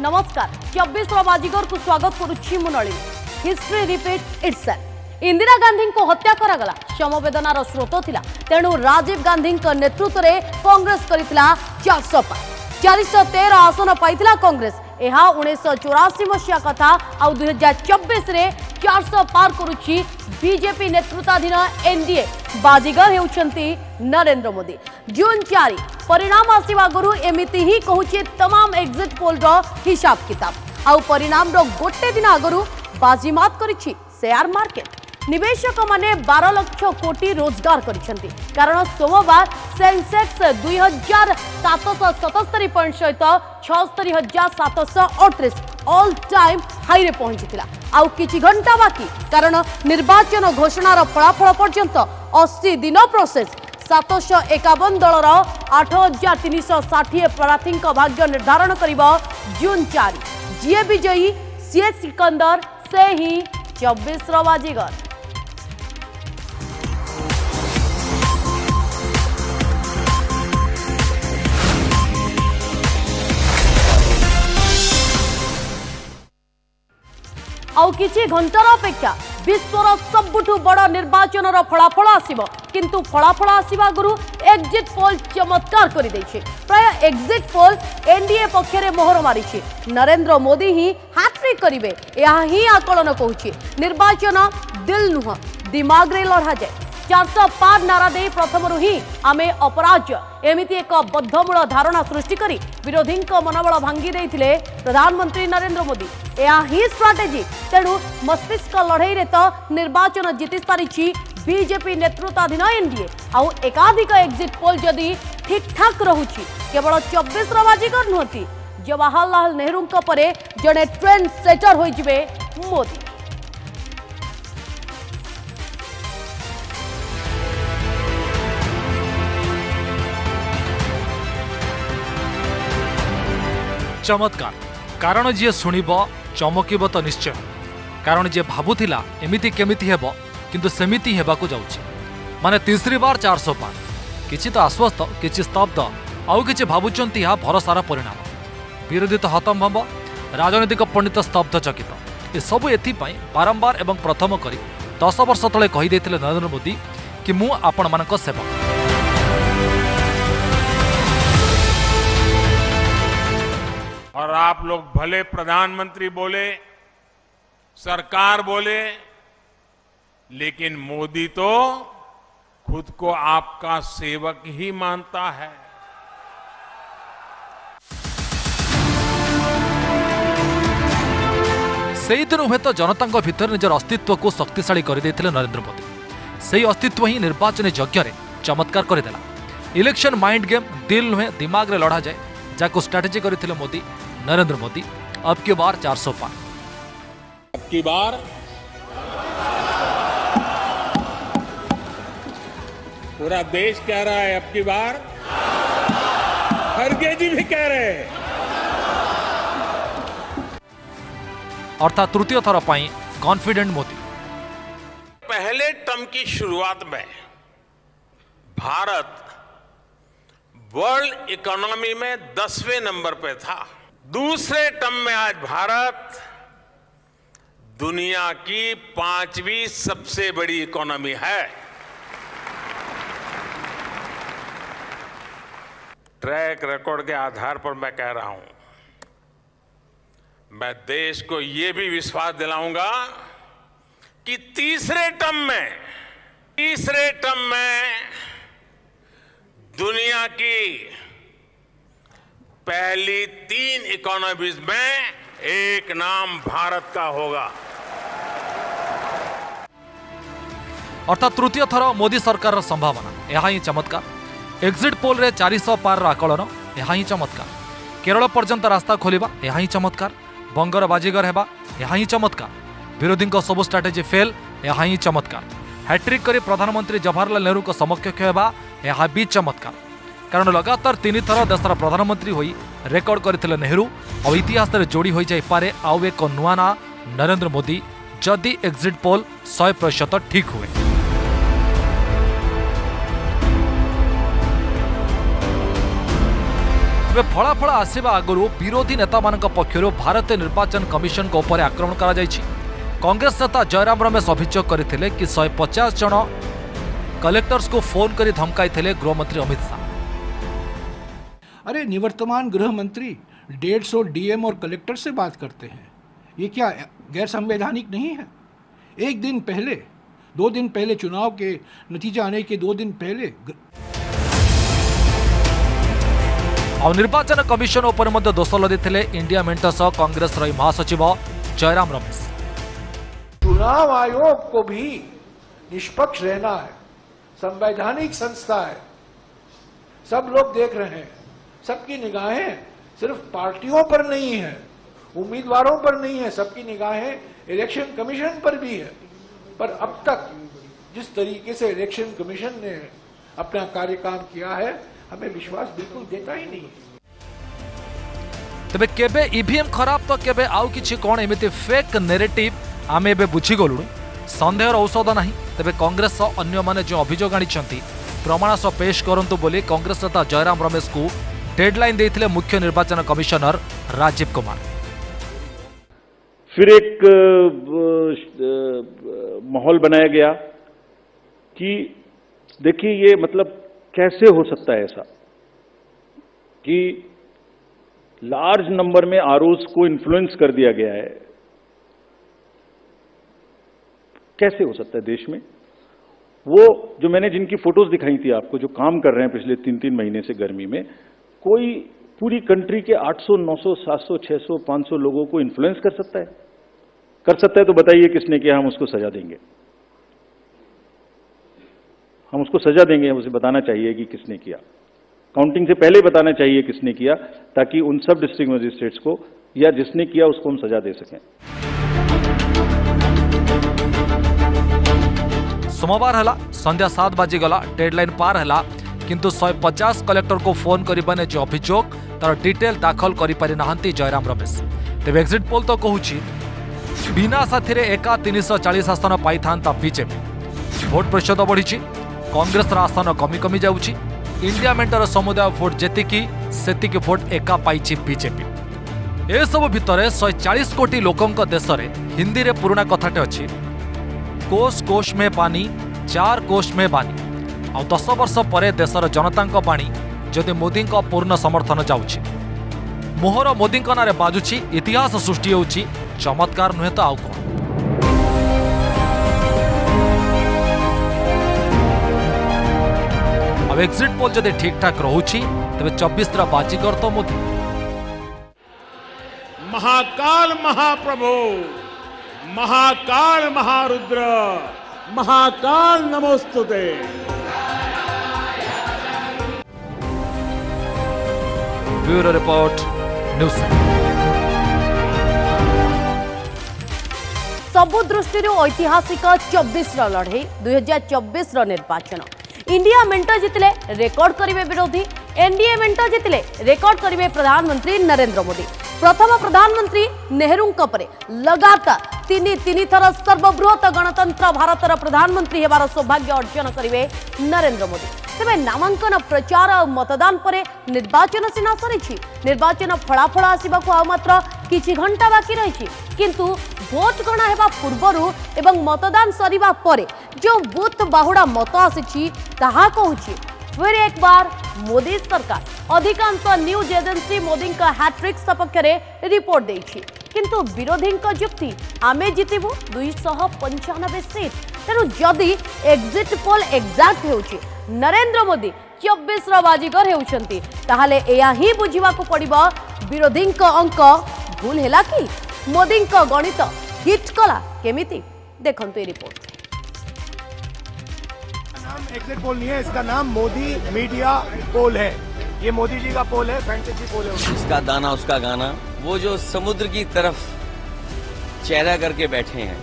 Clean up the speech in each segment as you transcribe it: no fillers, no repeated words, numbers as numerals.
नमस्कार 24 बाजीगर को स्वागत करुच्ची मुनली। History repeat itself. Indira Gandhi को हत्या करागला समवेदनार स्रोत थिला, तेणु राजीव गांधी नेतृत्व में कांग्रेस करितला 400 पार 413 आसन पाइथिला कांग्रेस। यह 1984 मसीहा कथा आ 2024 रे 400 पार करुच्ची बीजेपी नेतृत्वाधीन एनडीए। बाजीगर हेउछंती नरेंद्र मोदी। जून 4 परिणाम आसिबा गुरु एमिति ही कहूची तमाम एग्जिट पोल रो हिसाब किताब आउ परिणाम रो गोटे दिन आगरु बाजीमात करिछि शेयर मार्केट। निवेशक माने 12 लाख कोटी रोजगार करिसेंती, कारण सोमवार सेंसेक्स 2777 पॉइंट सहित 76738 ऑल टाइम हाई रे पहुंचीला। आउ किछि घंटा बाकी, कारण निर्वाचन घोषणार फलाफल पर्यंत 80 दिन प्रोसेस। 751 दलर 8360 प्रार्थी भाग्य निर्धारण करिबो जून 4। जीए विजयी सीए सिकंदर से ही 24 बाजीगर। आउ किछि घंटार अपेक्षा विश्वर सबुठु बड़ निर्वाचन फलाफल आसिबो, किंतु फलाफल आसिबा गुरु एग्जिट पोल चमत्कार करि दैछि। प्राय एग्जिट पोल एनडीए पक्षरे मोहर मारिछि। नरेंद्र मोदी ही हैट्रिक करिवे, यह ही आकलन कहूछि। निर्वाचन दिल नुह दिमाग रे लड़ा जाए। 400 पार नारा दे प्रथमरु ही आमे अपराज्य एमिति एक बद्धमूल धारणा सृष्टि करी विरोधी मनोबल भांगी देइथिले प्रधानमंत्री नरेंद्र मोदी। यह ही स्ट्राटेजी, तेणु मस्तिष्क लड़ई रे तो निर्वाचन जीति सारी बीजेपी नेतृत्वाधीन एनडीए। आउ एकाधिक एग्जिट पोल जदि ठीक ठाक रहुछि, केवल 24 बाजीगर नुहति, जवाहरलाल नेहरू परे जड़े ट्रेंड सेटर होई जिवे मोदी। चमत्कार, कारण जी शुणव चमकब तो निश्चय, कारण जी भावुला एमिति केमिति हेबो किंतु सेमिति हेबाकु जाउछि। माने तीसरी बार 400 पार। किछि तो आश्वस्त, किछि स्तब्ध, आउ किछि भावुचंती या भरोसार परिणाम। विरोधी तो हतम्भम्ब, राजनीतिक पंडित स्तब्ध चकित। ए सबु एथिपाई बारंबार एवं प्रथम करी 10 वर्ष तले कहि दैथिले नरेंद्र मोदी कि मु आपण मानक सेवक। और आप लोग भले प्रधानमंत्री बोले, सरकार बोले, लेकिन मोदी तो खुद को आपका सेवक ही मानता है। से दिन हुए तो जनता भितर निजर अस्तित्व को शक्तिशाली कर नरेंद्र मोदी। से अस्तित्व ही निर्वाचन यज्ञ में चमत्कार करदेला। इलेक्शन माइंड गेम दिल नुहे दिमाग रे लड़ा जाए, जाको स्ट्रेटेजी करथिले मोदी नरेंद्र मोदी। अब की बार 400 पार। अब की बार पूरा देश कह रहा है, अब की बार खड़गे जी भी कह रहे हैं। अर्थात तृतीय थर पाई कॉन्फिडेंट मोदी। पहले टर्म की शुरुआत में भारत वर्ल्ड इकोनॉमी में 10वें नंबर पे था। दूसरे टर्म में आज भारत दुनिया की 5वीं सबसे बड़ी इकोनॉमी है। ट्रैक रिकॉर्ड के आधार पर मैं कह रहा हूं, मैं देश को यह भी विश्वास दिलाऊंगा कि तीसरे टर्म में दुनिया की पहली 3 इकोनॉमीज में एक नाम भारत का होगा। अर्थात तृतीय थर मोदी सरकार संभावना, यह ही चमत्कार। एग्जिट पोल रे 400 पार आकलन, यह ही चमत्कार। केरल पर्यंत रास्ता खोलिबा, यह ही चमत्कार। बंगर बाजीगर हेबा, यह ही चमत्कार। विरोधी सबु स्ट्राटेजी फेल, यह ही चमत्कार। हैट्रिक करी प्रधानमंत्री जवाहरलाल नेहरू को समकक्ष हेबा, यह भी चमत्कार। कारण लगातार 3 थर देशर प्रधानमंत्री होई रेकर्ड करथिले नेहरू और इतिहास रे जोड़ी होई जाई पारे आउ एक नुआ ना नरेंद्र मोदी, जदि एग्जिट पोल 100% ठीक हुए। तेज फलाफल आसवा आगु विरोधी नेता पक्षर भारतीय निर्वाचन कमिशन को ऊपर आक्रमण कर कांग्रेस नेता जयराम रमेश अभियोग करते कि 150 जन कलेक्टर्स को फोन कर धमकाई गृहमंत्री अमित शाह। अरे निवर्तमान गृह मंत्री 150 डीएम और कलेक्टर से बात करते हैं, ये क्या गैर संवैधानिक नहीं है? एक दिन पहले 2 दिन पहले चुनाव के नतीजा आने के 2 दिन पहले और निर्वाचन कमिशन उपर दोष लदी इंडिया मेंट सह कांग्रेस महासचिव जयराम रमेश। चुनाव आयोग को भी निष्पक्ष रहना है, संवैधानिक संस्था है, सब लोग देख रहे हैं, सबकी निगाहें सिर्फ पार्टियों पर नहीं है, उम्मीदवारों पर नहीं है, सबकी निगाहें इलेक्शन कमीशन पर भी है। पर अब तक जिस तरीके से इलेक्शन कमीशन ने अपना कार्य काम किया है, हमें विश्वास बिल्कुल देता ही नहीं। तेबे केबे ईवीएम खराब तो केबे आउ किछि कोन एमिति फेक नैरेटिव आमे बे बुझी गलुडु संदेहर औषध नाही। तेबे कांग्रेस अन्य माने जो अभियोग आनिछंती प्रमाण सह पेश करंतु बोली कांग्रेस नेता जयराम रमेश को डेडलाइन देथिले मुख्य निर्वाचन कमिशनर राजीव कुमार। फिर एक माहौल बनाया गया कि देखिए ये मतलब कैसे हो सकता है ऐसा कि लार्ज नंबर में आरओज को इन्फ्लुएंस कर दिया गया है, कैसे हो सकता है देश में। वो जो मैंने जिनकी फोटोज दिखाई थी आपको, जो काम कर रहे हैं पिछले 3-3 महीने से गर्मी में, कोई पूरी कंट्री के 800, 900, 700, 600, 500 लोगों को इन्फ्लुएंस कर सकता है? कर सकता है तो बताइए किसने किया, हम उसको सजा देंगे। हम उसको सजा देंगे, उसे बताना चाहिए कि किसने किया, काउंटिंग से पहले बताना चाहिए किसने किया, ताकि उन सब डिस्ट्रिक्ट मजिस्ट्रेट्स को या जिसने किया उसको हम सजा दे सकें। सोमवार हला संध्या 7 बाजी गला, डेडलाइन पार हला, किंतु 150 कलेक्टर को फोन करिबाने जो अभियोग तार डिटेल दाखल करि पारि नाहंती जयराम रमेश। तेबे एग्जिट पोल तो कहूछि बिना साथी एका 340 आसन पाई थांता बीजेपी। भोट प्रतिशत बढ़ी, कांग्रेस आसन कमी कमी जाउछि, इंडिया मेंटर समुदाय भोट जेतिकी सेतिकी भोट एका पाइछि बीजेपी। ए सब भितरे 140 कोटी लोकंक देश रे हिंदी रे पुराना कथाटे अछि, कोष कोष में पानी 4 कोष में बानी। आ 10 वर्ष परे देशर जनतांक बाणी जदि मोदी पूर्ण समर्थन जाउछि, मोहर मोदी नारे बाजुछि, इतिहास सृष्टि होउछि, चमत्कार नुहे तो आउ कोन। अब एग्जिट पोल जदि ठीक ठाक रहुछि तबे 24 बाजीगर तो मोदी। महाकाल महाप्रभु, महाकाल महारुद्र, महाकाल नमोस्तुते। Bureau report, news. सबु दृष्टि ऐतिहासिक 24 लड़े 2024 निर्वाचन। इंडिया मेंट जितले रेकर्ड करिवे विरोधी, एनडीए मेंट जितले रेकर्ड करिवे प्रधानमंत्री नरेंद्र मोदी। प्रथम प्रधानमंत्री नेहरू परे लगातार तीन थर सर्वबृहत गणतंत्र भारतर प्रधानमंत्री हेबार सौभाग्य अर्जन करिवे नरेंद्र मोदी। तेबे नामांकन प्रचार और मतदान परे निर्वाचन सीना सरी, निर्वाचन फलाफल आसवाक आ मात्र किछि घंटा बाकी रही, किंतु भोट गणा हेबा पूर्वरु एवं मतदान सरिबा परे जो बूथ बाहुड़ा मत आसी ताहा कहूछि फिर एक बार मोदी सरकार। अधिकांश न्यूज एजेंसी मोदी का हैट्रिक सपक्ष में रिपोर्ट देछि, किंतु विरोधी युक्ति आमे जितिबु 295 सीट। तेणु जदि एग्जिट पोल एक्जाक्ट होउछि नरेंद्र मोदी 24 बाजीगर होउछंती, ताहाले एया ही बुझिबाकू पड़िबो विरोधी अंक भूल हैला कि मोदी गणित हिट कला केमिति। देखंतु ए रिपोर्ट। एग्जिट पोल नहीं है, इसका नाम मोदी मीडिया पोल है। ये मोदी जी का पोल है, फैंटेसी पोल है। इसका दाना उसका गाना। वो जो समुद्र की तरफ चेहरा करके बैठे हैं,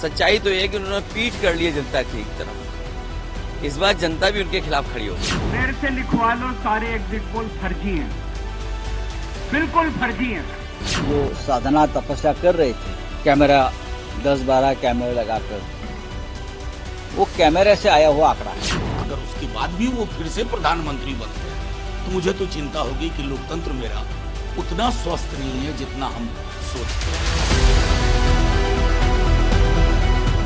सच्चाई तो ये कि उन्होंने पीठ कर ली है जनता की एक तरफ। इस बार जनता भी उनके खिलाफ खड़ी होगी। मेरे से लिखवा लो, सारे एग्जिट पोल फर्जी हैं, बिल्कुल फर्जी हैं। वो साधना तपस्या कर रहे थे, कैमरा 10-12 कैमरे लगाकर, वो कैमरे से आया हुआ आंकड़ा है। अगर उसके बाद भी वो फिर से प्रधानमंत्री बनते हैं तो मुझे तो चिंता होगी कि लोकतंत्र मेरा उतना स्वस्थ नहीं है जितना हम सोचते हैं।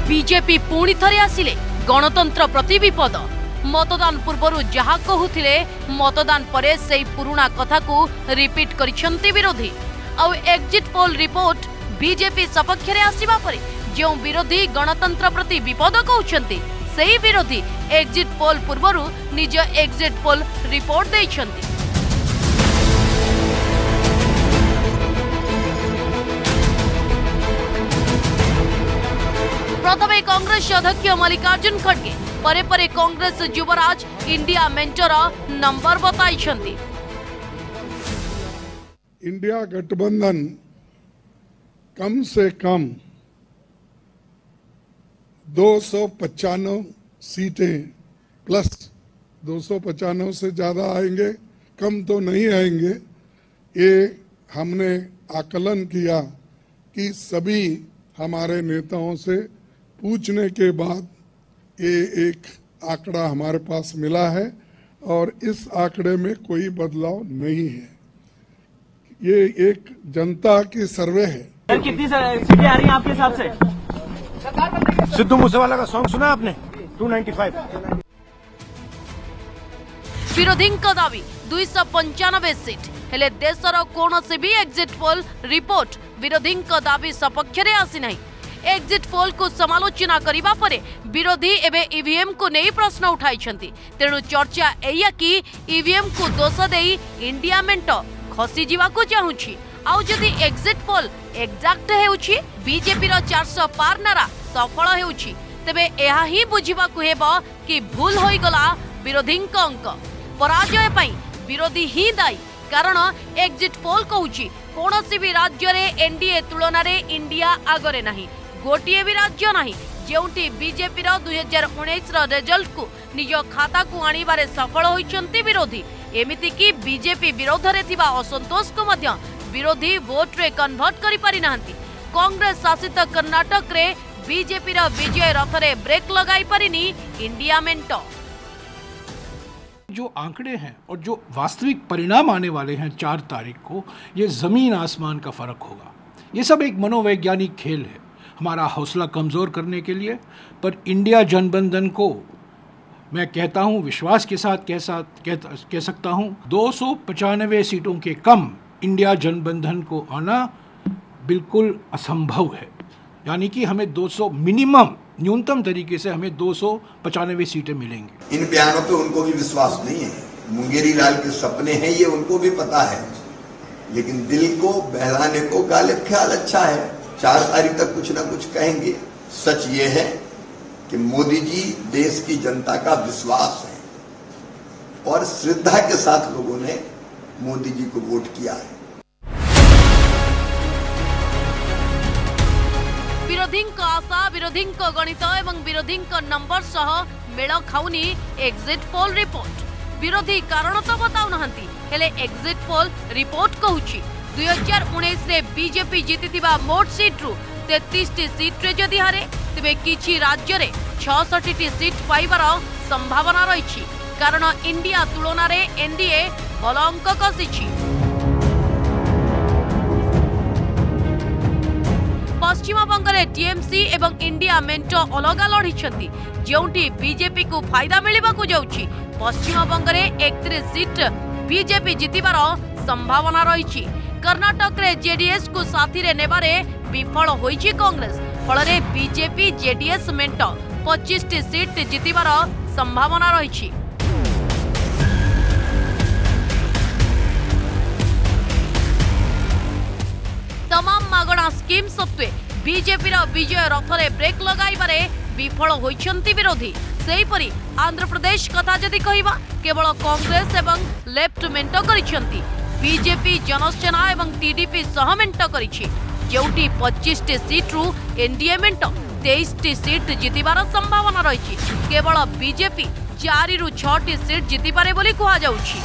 बीजेपी पुणी थरे आसिले गणतंत्र प्रति विपद। मतदान पूर्व जहाँ कहूथिले मतदान परे सेई पुराना कथा को रिपीट करिसेंती विरोधी। आउ एग्जिट पोल रिपोर्ट बीजेपी सपक्ष रे आसीबा परे जो विरोधी गणतंत्र प्रति विपद कहउछंती सेई विरोधी एग्जिट पोल पूर्वरु निज एग्जिट पोल रिपोर्ट दैछंती। प्रथमे कांग्रेस अध्यक्ष मल्लिकार्जुन खड़गे परे परे कांग्रेस युवराज इंडिया मेंटर नंबर बताइछंती। इंडिया गठबंधन कम से कम 295 सीटें प्लस 295 से ज्यादा आएंगे, कम तो नहीं आएंगे। ये हमने आकलन किया कि सभी हमारे नेताओं से पूछने के बाद ये एक आंकड़ा हमारे पास मिला है और इस आंकड़े में कोई बदलाव नहीं है। ये एक जनता की सर्वे है। कितनी सीटें आ रही हैं आपके हिसाब से? सिद्धू मूसेवाला का सॉन्ग सुना आपने? 295। विरोधी दाबी 295 सीट हेले देशर कौन से भी एग्जिट पोल रिपोर्ट विरोधी दाबी सपक्ष रे आसी नहीं। एग्जिट पोल को समालोचना करिबा परे विरोधी एबे ईवीएम को नहीं प्रश्न उठाई तेणु चर्चा एया कि ईवीएम को दोष देई इंडिया मेंट खसी जीवा को चाहूछि। आउ जदि एग्जिट पोल एक्जाक्ट हेउछि बीजेपी रो 400 पार नारा सफल हेउछि तेबे एहा ही बुझिबा को हेबो कि भूल होई गला विरोधी अंक। पराजय पई विरोधी ही दायी कारण एग्जिट पोल कहूछि कोनोसी भी राज्य रे एनडीए तुलना रे इंडिया आगरे नहीं। गोटिए भी राज्य नहीं जेउठी बीजेपी रो 2019 रो रिजल्ट को निज खाता को आनिबारे सफल होइचंती विरोधी। एमिति कि बीजेपी विरोध रे थिबा असंतोष को मध्य विरोधी वोट रे कन्वर्ट करि पारि नाहंती। कांग्रेस शासित कर्नाटक रे बीजेपी रो विजय रथ रे ब्रेक लगाई पारिनी इंडिया मेंट। जो आंकड़े हैं और जो वास्तविक परिणाम आने वाले हैं 4 तारीख को, ये जमीन आसमान का फर्क होगा। ये सब एक मनोवैज्ञानिक खेल है हमारा हौसला कमजोर करने के लिए। पर इंडिया जनबंधन को मैं कहता हूं, विश्वास के साथ कह सकता हूं, 295 सीटों के कम इंडिया जनबंधन को आना बिल्कुल असंभव है। यानी कि हमें 200 मिनिमम न्यूनतम तरीके से हमें 295 सीटें मिलेंगी। इन बयानों पे उनको भी विश्वास नहीं है। मुंगेरी लाल के सपने हैं ये उनको भी पता है, लेकिन दिल को बहलाने को गालिब ख्याल अच्छा है। 4 तारीख तक कुछ ना कुछ कहेंगे। सच ये है कि मोदी जी देश की जनता का विश्वास है और श्रद्धा के साथ लोगों ने मोदी जी को वोट किया है। विरोधी आशा, विरोधी गणित एवं विरोधी नंबर सह मेल खाउनी एग्जिट पोल रिपोर्ट। विरोधी कारण तो बताउ नहंती हेले एग्जिट पोल रिपोर्ट कहूछि 2019 रे बीजेपी जीतिथिबा मोट सीट रु 33 सीट रे जदि हारे तेबे किछि राज्य रे 66 सीट पाइबार संभावना रहिछि कारण इंडिया तुलना रे एनडीए बल अंक कसिछि। पश्चिम बंगले टीएमसी एवं इंडिया मेंट अलग लढ़ी जोटी बीजेपी को फायदा मिलवाकू जाउछि। पश्चिम बंगले 31 सीट बीजेपी जीतिबार संभावना रही। कर्नाटक रे जेडीएस को साथी रे नेबारे विफल होइछि कांग्रेस। फलरे बीजेपी जेडीएस मेंट 25 सीट जीतिबार संभावना रही। तमाम मागणा स्कीम सत्वे बीजेपी विजय रथरे ब्रेक लगाइबारे विफल होइछंती विरोधी। सेहीपरि आंध्र प्रदेश कथा जदि कहिबा केवल कांग्रेस एवं लेफ्ट मेंट करिछंती। बीजेपी जनसेना एवं टीडीपी सह मेंट करिछि जेउटी 25 सीट रु एनडीए मेंट 23 सीट जीतिबार संभावना रही। केवल बीजेपी 4 रु 6 सीट जीतिपारे बोली कहा जाउछि।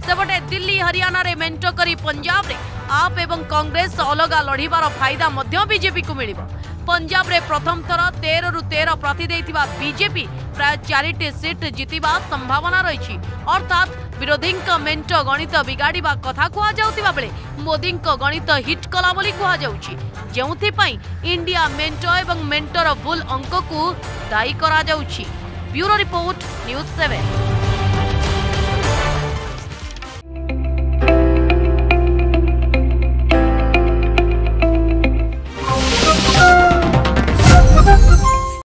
सेपटे दिल्ली हरियाणा रे मेंट करी पंजाब रे आप एवं कांग्रेस अलगा लड़ीबार फायदा मध्य बीजेपी को मिलिबो। पंजाब रे प्रथम थर 13 रु 13 प्रार्थी देइथिबा बीजेपी प्राय 4टी सीट जितिबा संभावना रही। अर्थात विरोधी मेंट गणित बिगाड़ा कथा कह जाउतिबा बेले मोदी गणित हिट कला बोली कह जाउछि, जेउथिपई इंडिया मेंट एवं मेंटर भूल अंक को दायी करा जाउछि। Bureau report news 7।